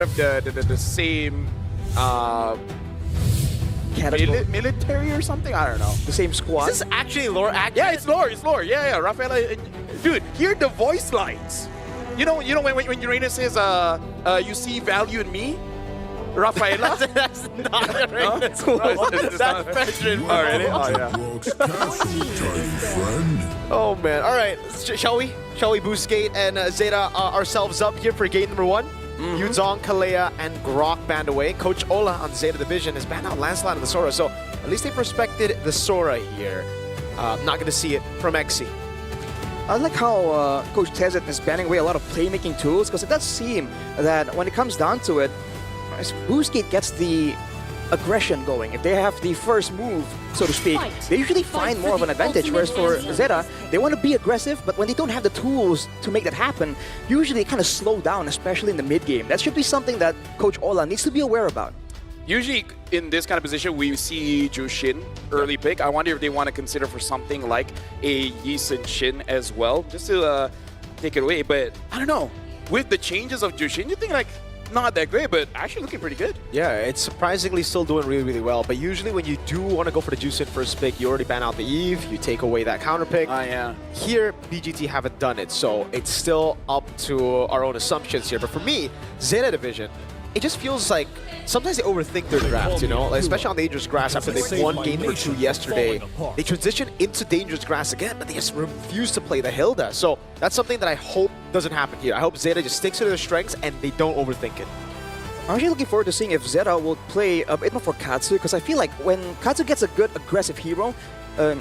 of the same military or something. I don't know. The same squad. Is this actually lore accurate? Yeah, it's lore. It's lore. Yeah, yeah. Rafaela, dude, hear the voice lines. You know when Uranus says, "You see value in me." Rafaela? That's not Uranus. That's Fredrin. Oh, really? Oh, yeah. Oh, man. All right. Shall we? Shall we boost Gate and ZETA ourselves up here for gate number 1? Yuzong, Kalea, and Grok banned away. Coach Ola on ZETA Division has banned out Lancelot and the Sora, so at least they prospected the Sora here. Not going to see it from Exi. I like how Coach Tezet is banning away a lot of playmaking tools, because it does seem that when it comes down to it, Boostgate gets the aggression going. If they have the first move, so to speak, they usually find more of an advantage, whereas for ZETA, they want to be aggressive, but when they don't have the tools to make that happen, usually they kind of slow down, especially in the mid-game. That should be something that Coach Ola needs to be aware about. Usually in this kind of position, we see Jushin early pick. I wonder if they want to consider for something like a Yisun Shin as well, just to take it away. But I don't know. With the changes of Jushin, you think like, not that great, but actually looking pretty good. Yeah, it's surprisingly still doing really, really well. But usually when you do want to go for the Juicin first pick, you already ban out the Eve, you take away that counter pick. Yeah. Here, BGT haven't done it, so it's still up to our own assumptions here. But for me, ZETA Division, it just feels like sometimes they overthink their draft, you know? Like, especially on Dangerous Grass after they won game number 2 yesterday. They transition into Dangerous Grass again, but they just refuse to play the Hilda. So that's something that I hope doesn't happen here. I hope ZETA just sticks to their strengths and they don't overthink it. I'm actually looking forward to seeing if ZETA will play a bit more for Katsu, because I feel like when Katsu gets a good aggressive hero, they're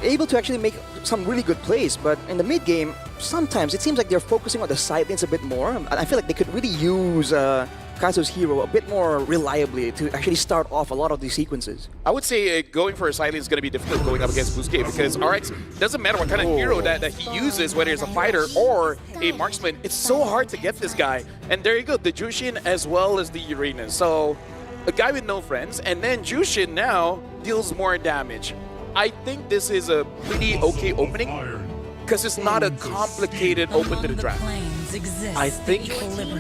able to actually make some really good plays, but in the mid-game, sometimes it seems like they're focusing on the side lanes a bit more. I feel like they could really use Katsu's hero a bit more reliably to actually start off a lot of these sequences. I would say going for a side lane is going to be difficult going up against Boostgate, because RX doesn't matter what kind of hero that he uses, whether it's a fighter or a marksman, it's so hard to get this guy. And there you go, the Jushin as well as the Uranus. So a guy with no friends, and then Jushin now deals more damage. I think this is a pretty okay opening, because it's not a complicated open to the draft. I think,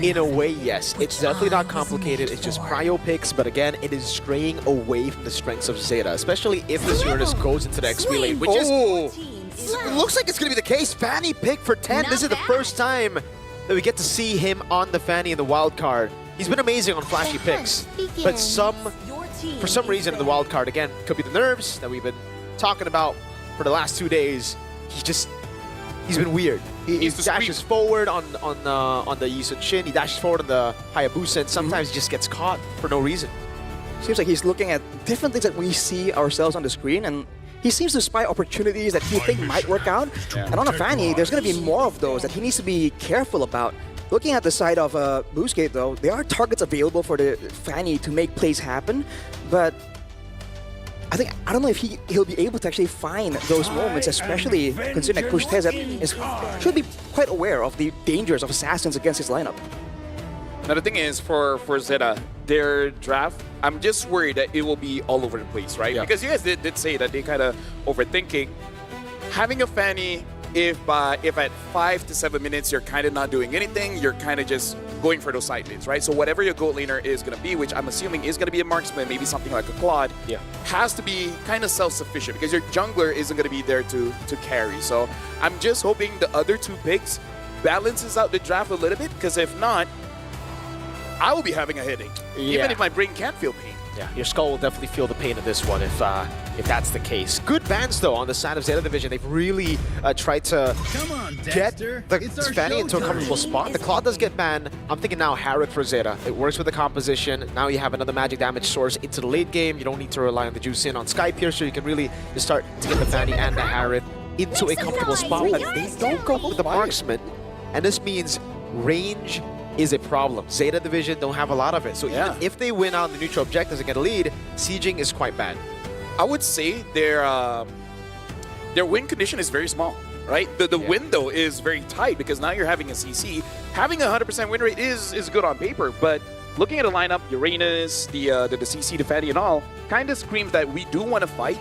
in a way, yes. It's definitely not complicated. It's just prio picks, but again, it is straying away from the strengths of ZETA, especially if this Uranus goes into the XP lane, which is... It looks like it's going to be the case. Fanny pick for 10. This is the first time that we get to see him on the Fanny in the wild card. He's been amazing on flashy picks, but for some reason in the wild card, again, could be the nerves that we've been talking about for the last 2 days. He's been weird. He dashes forward on the Yisun Shin, he dashes forward on the Hayabusa, and sometimes he just gets caught for no reason. Seems like he's looking at different things that we see ourselves on the screen, and he seems to spy opportunities that he think might work out. Yeah. And on a Fanny, there's going to be more of those that he needs to be careful about. Looking at the side of Boostgate, though, there are targets available for the Fanny to make plays happen, but I don't know if he'll be able to actually find those moments, especially considering that Coach Tezet should be quite aware of the dangers of assassins against his lineup. Now the thing is, for ZETA, their draft, I'm just worried that it will be all over the place, right? Yeah. Because you guys did say that they kind of overthinking. Having a Fanny, if at 5 to 7 minutes you're kind of not doing anything, you're kind of just going for those side lanes, right? So whatever your goat laner is going to be, which I'm assuming is going to be a marksman, maybe something like a Claude, has to be kind of self-sufficient, because your jungler isn't going to be there to carry. So I'm just hoping the other 2 picks balances out the draft a little bit, because if not, I will be having a headache, even if my brain can't feel pain. Yeah, your skull will definitely feel the pain of this one if that's the case. Good bans, though, on the side of ZETA Division. They've really tried to get the Fanny into a comfortable spot. The Claw does get banned. I'm thinking now Harrick for ZETA. It works with the composition. Now you have another magic damage source into the late game. You don't need to rely on the Juicin on Skypiercer. You can really just start to get the Fanny and the Harrick into a comfortable spot. But they don't go with the marksman, and this means range is a problem. ZETA Division don't have a lot of it. So even if they win out the neutral objectives and get a lead, sieging is quite bad. I would say their win condition is very small, right? The window is very tight, because now you're having a CC. Having a 100% win rate is good on paper, but looking at the lineup, Uranus, the CC, the Fanny and all, kind of screams that we do want to fight.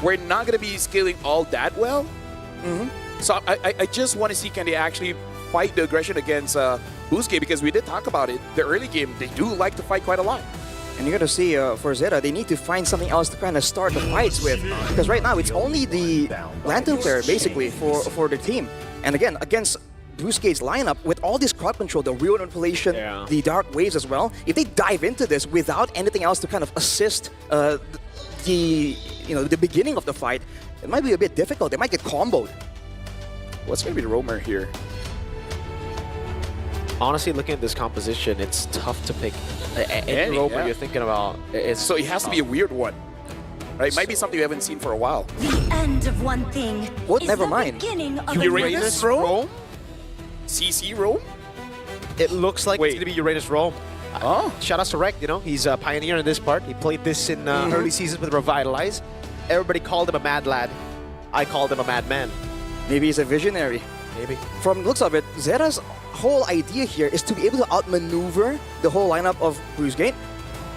We're not going to be scaling all that well. So I just want to see, can they actually fight the aggression against Bousquet, because we did talk about it. The early game, they do like to fight quite a lot. And you're going to see for ZETA, they need to find something else to kind of start the fights with. Because right now, it's only the Lantern player, basically, for the team. And again, against Bousquet's lineup, with all this crowd control, the real manipulation, the dark waves as well, if they dive into this without anything else to kind of assist the beginning of the fight, it might be a bit difficult. They might get comboed. What's going to be the roamer here? Honestly, looking at this composition, it's tough to pick any roamer you're thinking about. So it has to be a weird one. Right? It might be something we haven't seen for a while. The end of one thing. What? Is Never the mind. beginning of Uranus another. roam? CC roam? It looks like it's going to be Uranus Rome. Oh. Shout out to Rek, he's a pioneer in this part. He played this in early seasons with Revitalize. Everybody called him a mad lad. I called him a madman. Maybe he's a visionary. Maybe. From the looks of it, ZETA's whole idea here is to be able to outmaneuver the whole lineup of Bousquet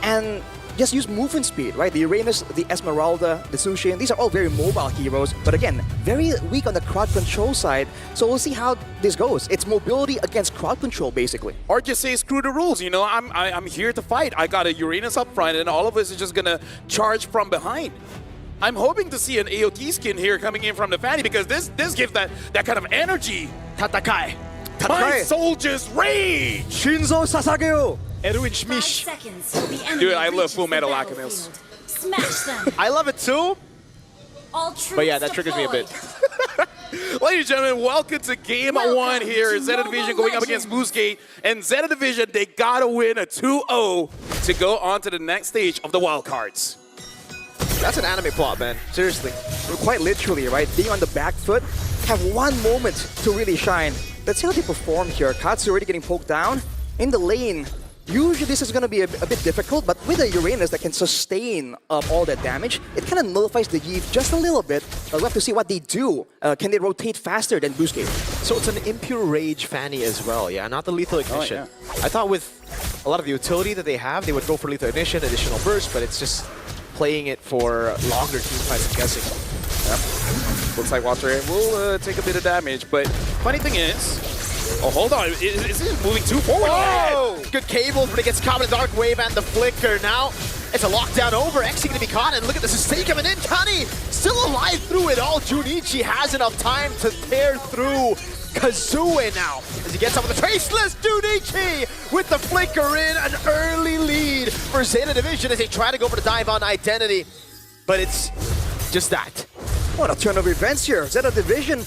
and just use movement speed, right? The Uranus, the Esmeralda, the Sushin, these are all very mobile heroes, but again, very weak on the crowd control side. So we'll see how this goes. It's mobility against crowd control, basically. Or just say, screw the rules, I'm here to fight. I got a Uranus up front, and all of us is just gonna charge from behind. I'm hoping to see an AOT skin here coming in from the Fanny, because this gives that kind of energy. Tatakai. My soldiers rage! Shinzo Sasageo! Erwin 5 Schmish. seconds. The enemy Dude, I love reaches Full the Metal battlefield. Alchemist. Smash them. I love it too. All troops But yeah, that triggers me a bit. deployed. Ladies and gentlemen, welcome to Game Welcome 1 here. to ZETA Mobile Division going up against Legends. Bousquet. And ZETA Division, they gotta win a 2-0 to go on to the next stage of the wildcards. That's an anime plot, man. Seriously. Quite literally, right? Being on the back foot, have one moment to really shine. Let's see how they perform here. Katsu already getting poked down. In the lane, usually this is going to be a bit difficult, but with a Uranus that can sustain all that damage, it kind of nullifies the Eve just a little bit. We'll have to see what they do. Can they rotate faster than Bousquet? So it's an Impure Rage Fanny as well, yeah? Not the Lethal Ignition. I thought with a lot of the utility that they have, they would go for Lethal Ignition, additional burst, but it's just playing it for longer team fights, I'm guessing. Yep. Looks like Walter will take a bit of damage, but funny thing is... Oh, hold on. Is it moving too forward? Oh! Good cables, but it gets caught in the Dark Wave and the Flicker. Now, it's a lockdown over. Xe going to be caught, and look at this sustain coming in. Tani still alive through it all. Junichi has enough time to tear through Kazue now. As he gets up with the Traceless, Junichi with the Flicker in. An early lead for ZETA Division as they try to go for the dive on Identity. But it's just that. What a turn of events here. ZETA Division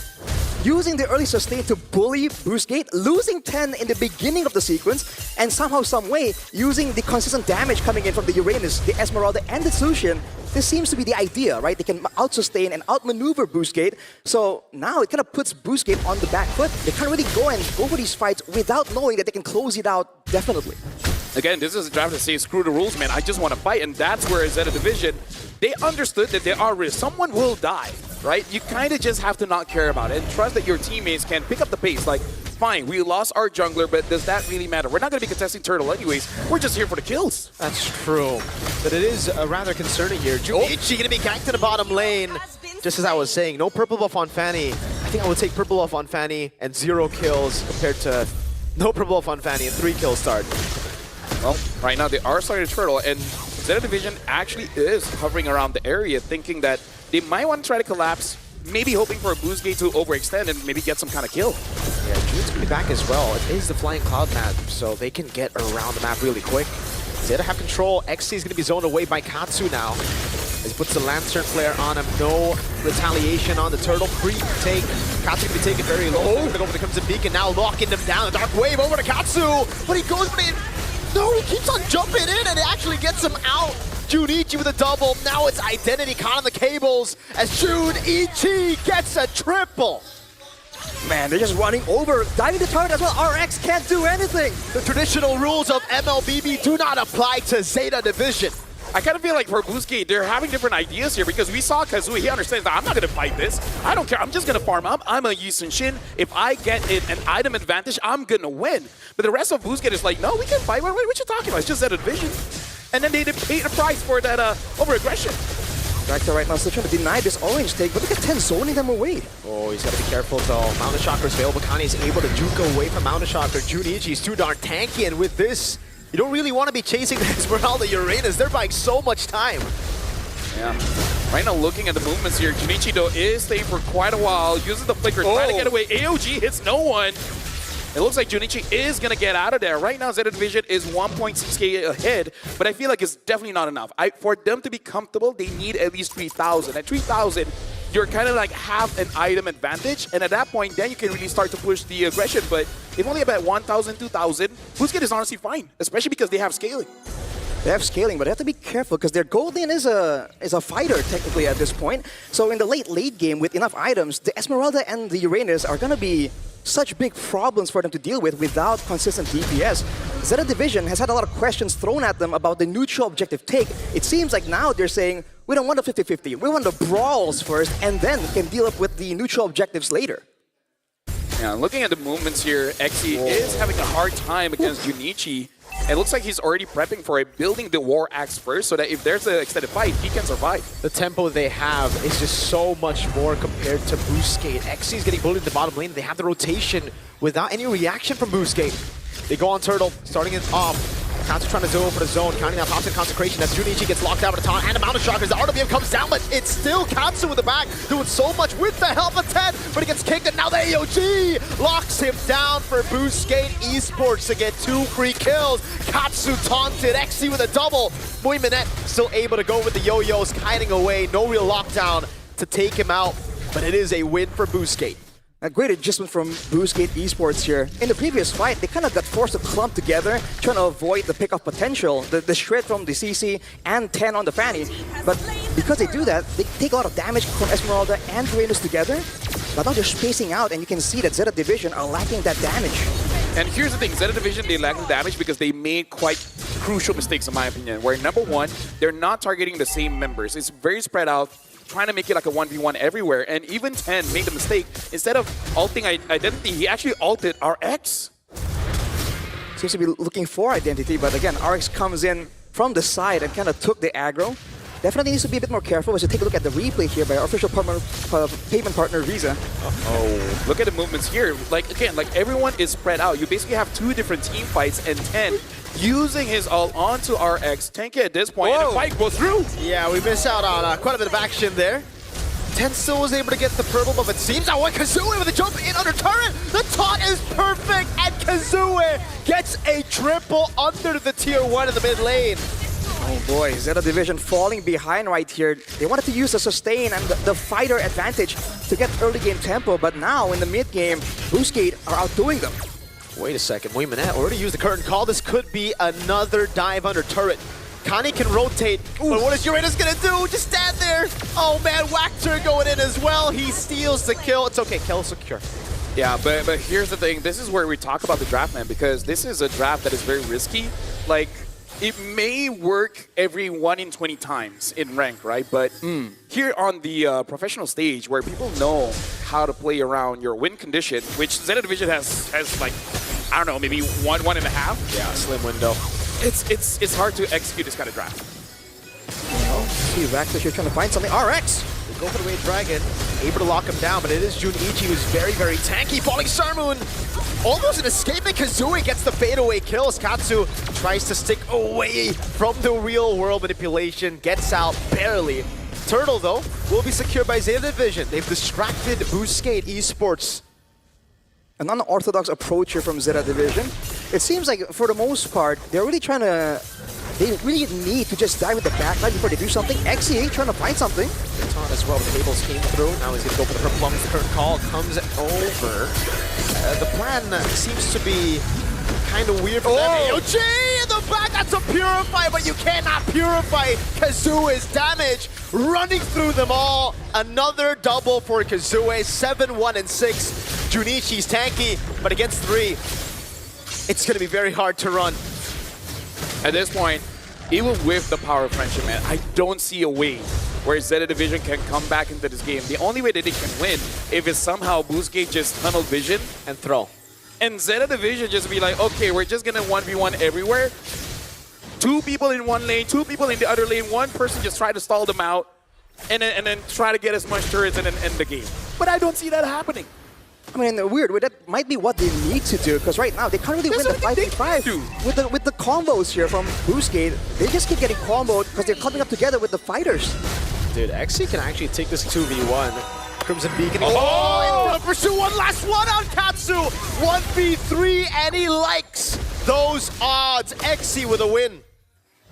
using the early sustain to bully Bousquet, losing 10 in the beginning of the sequence, and somehow, some way, using the consistent damage coming in from the Uranus, the Esmeralda, and the Sushin. This seems to be the idea, right? They can out-sustain and outmaneuver Bousquet. So now it kind of puts Bousquet on the back foot. They can't really go for these fights without knowing that they can close it out definitely. Again, this is a draft that says, screw the rules, man. I just want to fight. And that's where ZETA Division, they understood that there are risks. Someone will die, right? You kind of just have to not care about it and trust that your teammates can pick up the pace. Like, fine, we lost our jungler, but does that really matter? We're not going to be contesting Turtle anyways. We're just here for the kills. That's true. But it is rather concerning here. Junichi going to be ganked to the bottom lane. Just as I was saying, no purple buff on Fanny. I think I would take purple buff on Fanny and 0 kills compared to no purple buff on Fanny and 3 kills start. Well, right now they are starting to turtle, and ZETA Division actually is hovering around the area, thinking that they might want to try to collapse, maybe hoping for a Bousquet to overextend and maybe get some kind of kill. Yeah, June's going to be back as well. It is the Flying Cloud map, so they can get around the map really quick. ZETA have control. Xe is going to be zoned away by Katsu now. As he puts the Lantern Flare on him. No retaliation on the Turtle. Free take. Katsu going to be taken very low. Going to go for the Crimson Beacon, now locking them down. The Dark Wave over to Katsu. But he goes, no, he keeps on jumping in and it actually gets him out. Junichi with a double. Now it's Identity caught on the cables as Junichi gets a triple. Man, they're just running over, diving the turret as well. RX can't do anything. The traditional rules of MLBB do not apply to ZETA Division. I kind of feel like for Bousquet, they're having different ideas here because we saw Kazui. He understands that I'm not going to fight this. I don't care. I'm just going to farm up. I'm a Yusun Shin. If I get an item advantage, I'm going to win. But the rest of Bousquet is like, no, we can fight. What you talking about? It's just ZETA Division. And then they paid a price for that over-aggression. Vector right now still trying to deny this orange take, but look at 10 zoning them away. Oh, he's got to be careful though. Mountain Shocker is available. Kani is able to juke away from Mountain Shocker. Junichi's too darn tanky, and with this, you don't really want to be chasing the Esmeralda Uranus. They're buying so much time. Yeah. Right now, looking at the movements here, Junichi though is staying for quite a while, using the flicker, trying to get away. AOG hits no one. It looks like Junichi is going to get out of there. Right now, ZETA Division is 1.6k ahead, but I feel like it's definitely not enough. For them to be comfortable, they need at least 3,000. At 3,000, you're kind of like have an item advantage, and at that point, then you can really start to push the aggression. But if only about 1,000, 2,000, Boostgate is honestly fine, especially because they have scaling. They have scaling, but they have to be careful because their gold lane is a fighter technically at this point. So in the late game with enough items, the Esmeralda and the Uranus are going to be such big problems for them to deal with without consistent DPS. ZETA Division has had a lot of questions thrown at them about the neutral objective take. It seems like now they're saying, we don't want the 50-50. We want the brawls first, and then we can deal up with the neutral objectives later. Yeah, looking at the movements here, Exi is having a hard time against Junichi. It looks like he's already prepping for it, building the War Axe first so that if there's an extended fight, he can survive. The tempo they have is just so much more compared to Boostgate. Xe is getting bullied in the bottom lane. They have the rotation without any reaction from Boostgate. They go on Turtle, starting it off. Katsu trying to go for the zone. Counting now pops in Consecration as Junichi gets locked out with a taunt and a Mountain Shockers. The RWM comes down, but it's still Katsu in the back doing so much with the help of 10, but he gets kicked, and now the AOG locks him down for Boostgate Esports to get 2 free kills. Katsu taunted, Xe with a double. Boy Minette still able to go with the yo-yos, kiting away. No real lockdown to take him out, but it is a win for Boostgate. A great adjustment from Boostgate Esports here. In the previous fight, they kind of got forced to clump together, trying to avoid the pick-off potential, the shred from the CC and 10 on the Fanny. But because they do that, they take a lot of damage from Esmeralda and Uranus together. But now they're spacing out, and you can see that ZETA Division are lacking that damage. And here's the thing, ZETA Division, they lack the damage because they made quite crucial mistakes, in my opinion, where number one, they're not targeting the same members. It's very spread out, trying to make it like a 1v1 everywhere. And even 10 made the mistake. Instead of ulting Identity, he actually ulted RX. Seems to be looking for Identity, but again, RX comes in from the side and kind of took the aggro. Definitely needs to be a bit more careful as you take a look at the replay here by our official payment partner, Visa. Oh, look at the movements here. Like, again, like everyone is spread out. You basically have 2 different team fights, and 10 using his ult onto RX. Tank at this point, and the fight goes through. Yeah, we missed out on quite a bit of action there. 10 still was able to get the purple, but it seems that one Kazooie with a jump in under turret. The taunt is perfect, and Kazooie gets a triple under the tier 1 in the mid lane. Oh boy, ZETA Division falling behind right here. They wanted to use the sustain and the fighter advantage to get early game tempo, but now in the mid game, Boostgate are outdoing them. Wait a second, wait a minute, already used the curtain call. This could be another dive under turret. Kani can rotate, but what is Uranus gonna do? Just stand there. Oh man, Whacker going in as well. He steals the kill. It's okay, kill secure. Yeah, but here's the thing. This is where we talk about the draft, man, because this is a draft that is very risky. Like, it may work every 1 in 20 times in rank, right? But here on the professional stage, where people know how to play around your win condition, which ZETA Division has like, I don't know, maybe one and a half. Yeah, slim window. It's hard to execute this kind of draft. See, Rax here trying to find something. RX! They go for the Wave Dragon, able to lock him down, but it is Junichi who's very, very tanky. Falling Star Moon, almost an escaping. Kazooie gets the fadeaway kills. Katsu tries to stick away from the real world manipulation, gets out barely. Turtle, though, will be secured by ZETA Division. They've distracted Boostgate Esports. An unorthodox approach here from ZETA Division. It seems like, for the most part, they're really trying to... They really need to just dive with the backline before they do something. Xe trying to find something. The taunt as well. The tables came through. Now he's going to go for the purple plum. The current call comes over. The plan seems to be kind of weird for them. AOG in the back. That's a Purify, but you cannot Purify Kazooie's damage. Running through them all. Another double for Kazooie. 7-1 and 6. Junichi's tanky, but against 3, it's going to be very hard to run. At this point, even with the power of friendship, man, I don't see a way where ZETA Division can come back into this game. The only way that they can win if it's somehow Boostgate just tunnel vision and throw. And ZETA Division just be like, okay, we're just gonna 1v1 everywhere. 2 people in one lane, 2 people in the other lane, 1 person just try to stall them out. and then try to get as much turrets and then end the game. But I don't see that happening. I mean, weird. That might be what they need to do, because right now they can't really win the 5v5 with the combos here from Boostgate. They just keep getting comboed because they're coming up together with the fighters. Dude, XC can actually take this 2v1. Crimson Beacon. Oh, in pursuit, one last one on Katsu. 1v3, and he likes those odds. XC with a win.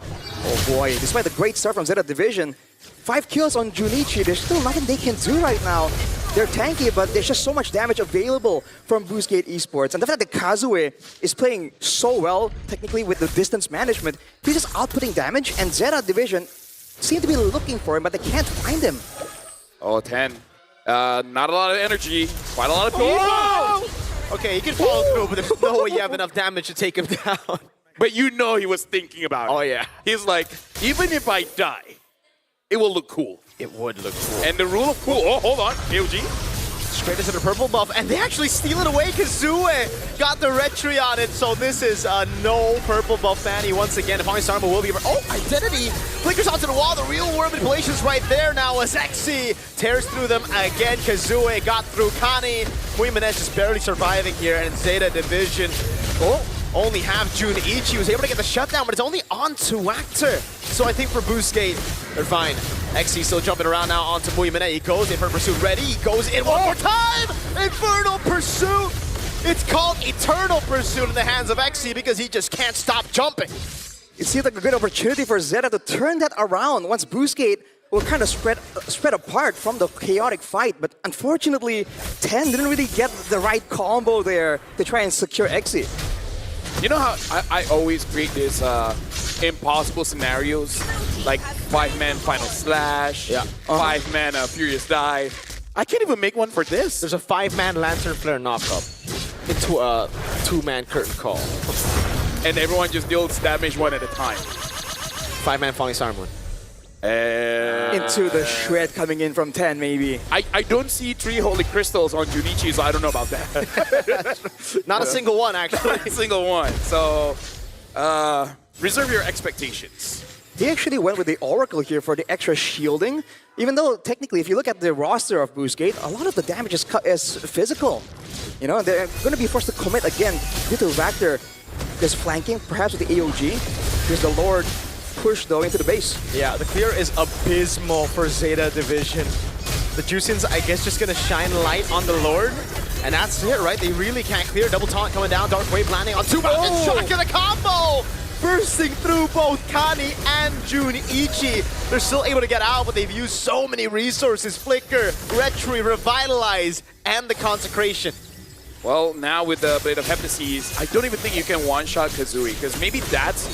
Oh boy, despite the great start from ZETA Division, 5 kills on Junichi, there's still nothing they can do right now. They're tanky, but there's just so much damage available from Boostgate Esports. And the fact that Kazue is playing so well, technically, with the distance management, he's just outputting damage, and ZETA Division seem to be looking for him, but they can't find him. Oh, 10. Not a lot of energy. Quite a lot of people. Whoa! Okay, he can follow through, but there's no way you have enough damage to take him down. But you know he was thinking about it. Oh, yeah. He's like, even if I die, it will look cool. It would look cool. And the rule of cool. Oh, hold on. AOG. Straight into the purple buff, and they actually steal it away. Kazue got the retry on it, so this is a no purple buff Fanny once again. If Sarma will be... Oh, Identity flickers onto the wall. The real world manipulation's right there now as XC tears through them again. Kazue got through Kani. Muimanesh is barely surviving here, and ZETA Division only have Junichi. Was able to get the shutdown, but it's only on to Actor. So I think for Boostgate, they're fine. XC still jumping around now onto Muimane. He goes in for Pursuit. Ready. He goes in one more time. Infernal Pursuit. It's called Eternal Pursuit in the hands of XC because he just can't stop jumping. It seems like a good opportunity for ZETA to turn that around once Boostgate will kind of spread apart from the chaotic fight. But unfortunately, 10 didn't really get the right combo there to try and secure XC. You know how I always create these impossible scenarios, like 5-man Final Slash, 5-man Furious Dive. I can't even make one for this. There's a 5-man Lantern Flare knockup into a 2-man Curtain Call. And everyone just deals damage one at a time. 5-man Falling Sarmon. Into the shred coming in from 10, maybe. I don't see 3 Holy Crystals on Junichi, so I don't know about that. Not a single one, actually. Not a single one. So, reserve your expectations. He actually went with the Oracle here for the extra shielding, even though technically, if you look at the roster of Boostgate, a lot of the damage is physical. You know, they're going to be forced to commit again due to Vector just flanking, perhaps with the AOG. Here's the Lord. Push though into the base. Yeah, the clear is abysmal for ZETA Division. The Juicins, I guess, just gonna shine light on the Lord, and that's it, right? They really can't clear. Double taunt coming down, Dark Wave landing on 2 mountains, shock and a combo! Bursting through both Kani and Junichi. They're still able to get out, but they've used so many resources. Flicker, Retry, Revitalize, and the Consecration. Well, now with the Blade of Heptases, I don't even think you can one-shot Kazooie, because maybe that's...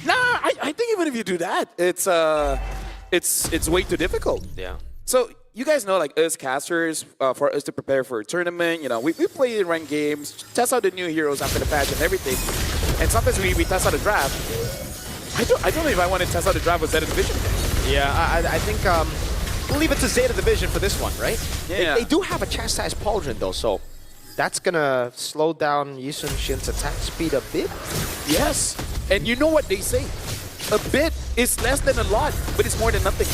Nah, I think even if you do that, it's way too difficult. Yeah. So you guys know, like us casters, for us to prepare for a tournament, you know, we play in ranked games, test out the new heroes after the patch and everything, and sometimes we test out a draft. I don't know if I want to test out a draft with ZETA Division. Yeah, I think we'll leave it to ZETA Division for this one, right? Yeah. They do have a Chastised Pauldron though, so that's gonna slow down Yisun Shin's attack speed a bit. Yes. And you know what they say? A bit is less than a lot, but it's more than nothing.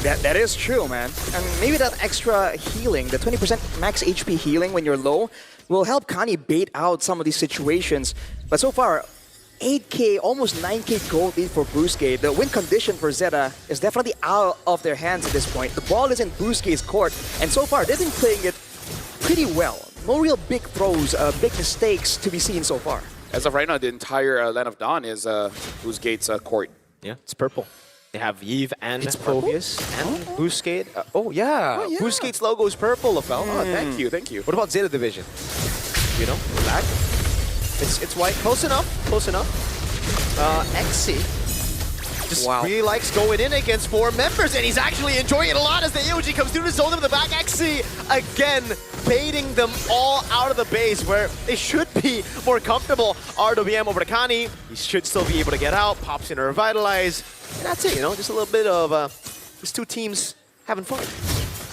That is true, man. And maybe that extra healing, the 20% max HP healing when you're low, will help Kani bait out some of these situations. But so far, 8K, almost 9K gold lead for Boostgate. The win condition for ZETA is definitely out of their hands at this point. The ball is in Boostgate's court, and so far they've been playing it pretty well. No real big throws, big mistakes to be seen so far. As of right now, the entire Land of Dawn is Boostgate's court. Yeah, it's purple. They have Yves and It's purple? Phobius and Boostgate. Oh, yeah. Boostgate's logo is purple, Lafel. Oh, thank you, thank you. What about ZETA Division? You know, black. It's white. Close enough. Close enough. XC just really likes going in against 4 members, and he's actually enjoying it a lot as the AOG comes through to zone them in the back. XC again baiting them all out of the base where they should be more comfortable. RWM over to Kani. He should still be able to get out. Pops in a Revitalize. And that's it, you know, just a little bit of these 2 teams having fun.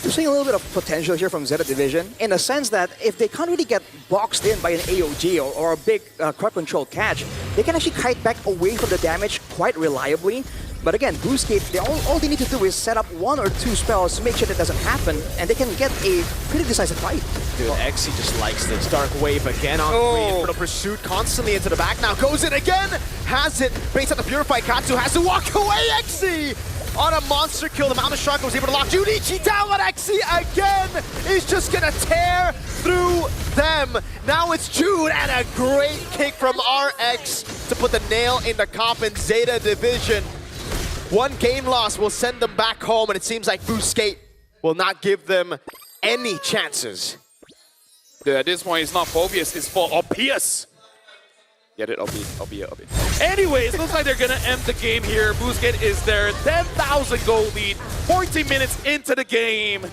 We're seeing a little bit of potential here from ZETA Division in the sense that if they can't really get boxed in by an AOG or a big crowd control catch, they can actually kite back away from the damage quite reliably. But again, Boostgate, all they need to do is set up 1 or 2 spells to make sure that doesn't happen, and they can get a pretty decisive fight. Dude, Exy just likes this. Dark Wave again on three. Inferno Pursuit constantly into the back now. Goes in again. Has it. Baits out the Purify. Katsu has to walk away. Exy on a monster kill. The Mountain Shark was able to lock Junichi down, but Exy again is just going to tear through them. Now it's Jude and a great kick from RX to put the nail in the coffin. Zeta Division. 1 game loss will send them back home, and it seems like Boostgate will not give them any chances. Dude, at this point, it's not Phobius, it's for Obvious. Get it? Obvious. Anyways, looks like they're gonna end the game here. Boostgate is their 10,000 goal lead, 14 minutes into the game.